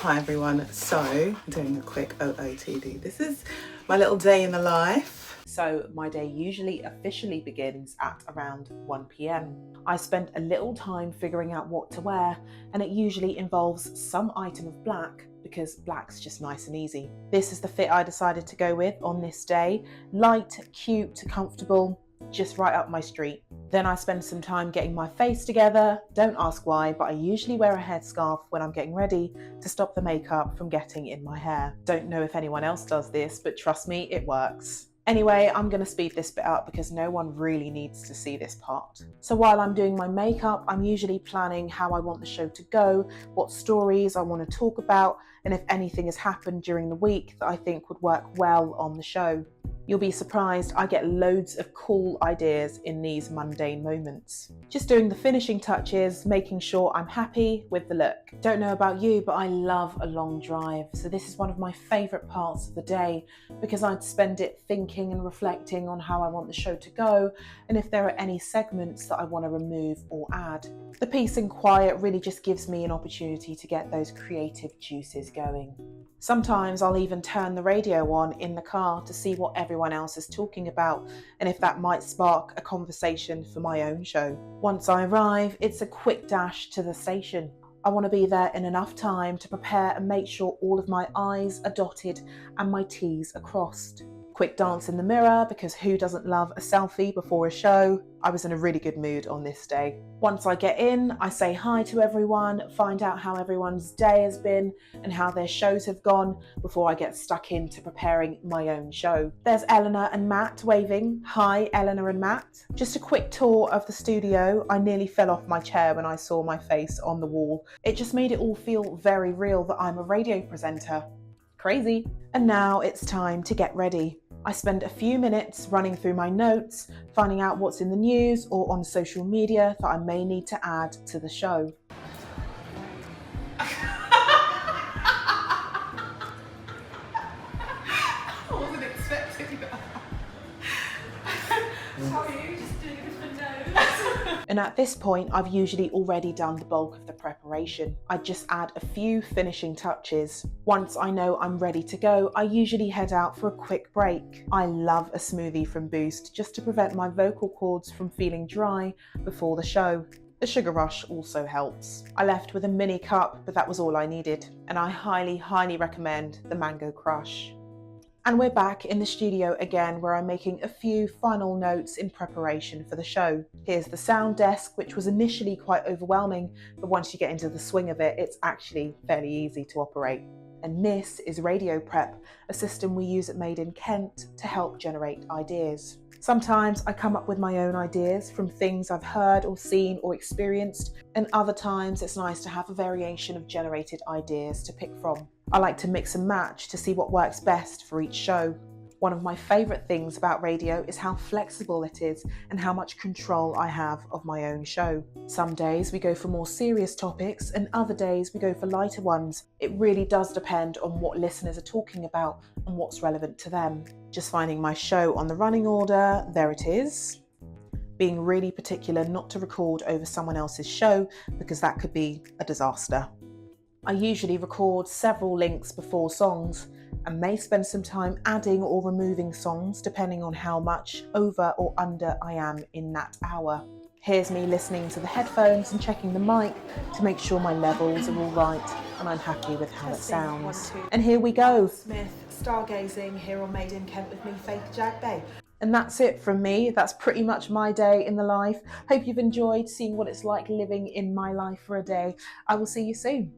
Hi everyone, so doing a quick OOTD. This is my little day in the life. So my day usually officially begins at around 1 p.m. I spend a little time figuring out what to wear, and it usually involves some item of black because black's just nice and easy. This is the fit I decided to go with on this day. Light, cute, comfortable, just right up my street. Then I spend some time getting my face together. Don't ask why, but I usually wear a headscarf when I'm getting ready to stop the makeup from getting in my hair. Don't know if anyone else does this, but trust me, it works. Anyway, I'm going to speed this bit up because no one really needs to see this part. So while I'm doing my makeup, I'm usually planning how I want the show to go, what stories I want to talk about, and if anything has happened during the week that I think would work well on the show. You'll be surprised, I get loads of cool ideas in these mundane moments. Just doing the finishing touches, making sure I'm happy with the look. Don't know about you, but I love a long drive. So this is one of my favourite parts of the day because I'd spend it thinking and reflecting on how I want the show to go and if there are any segments that I want to remove or add. The peace and quiet really just gives me an opportunity to get those creative juices going. Sometimes I'll even turn the radio on in the car to see what everyone else is talking about and if that might spark a conversation for my own show. Once I arrive, it's a quick dash to the station. I want to be there in enough time to prepare and make sure all of my I's are dotted and my T's are crossed. Quick dance in the mirror because who doesn't love a selfie before a show? I was in a really good mood on this day. Once I get in, I say hi to everyone, find out how everyone's day has been and how their shows have gone before I get stuck into preparing my own show. There's Eleanor and Matt waving. Hi, Eleanor and Matt. Just a quick tour of the studio. I nearly fell off my chair when I saw my face on the wall. It just made it all feel very real that I'm a radio presenter. Crazy. And now it's time to get ready. I spend a few minutes running through my notes, finding out what's in the news or on social media that I may need to add to the show. I wasn't expecting that. How are you? Just doing this for notes. And at this point, I've usually already done the bulk of the preparation. I just add a few finishing touches. Once I know I'm ready to go, I usually head out for a quick break. I love a smoothie from Boost just to prevent my vocal cords from feeling dry before the show. The sugar rush also helps. I left with a mini cup, but that was all I needed. And I highly recommend the Mango Crush. And we're back in the studio again where I'm making a few final notes in preparation for the show. Here's the sound desk, which was initially quite overwhelming, but once you get into the swing of it, it's actually fairly easy to operate. And this is Radio Prep, a system we use at Made in Kent to help generate ideas. Sometimes I come up with my own ideas from things I've heard or seen or experienced, and other times it's nice to have a variation of generated ideas to pick from. I like to mix and match to see what works best for each show. One of my favourite things about radio is how flexible it is and how much control I have of my own show. Some days we go for more serious topics and other days we go for lighter ones. It really does depend on what listeners are talking about and what's relevant to them. Just finding my show on the running order, there it is. Being really particular not to record over someone else's show because that could be a disaster. I usually record several links before songs and may spend some time adding or removing songs depending on how much over or under I am in that hour. Here's me listening to the headphones and checking the mic to make sure my levels are all right and I'm happy with how it sounds. And here we go. Smith, stargazing here on Made in Kent with me, Faith Jagbay. And that's it from me. That's pretty much my day in the life. Hope you've enjoyed seeing what it's like living in my life for a day. I will see you soon.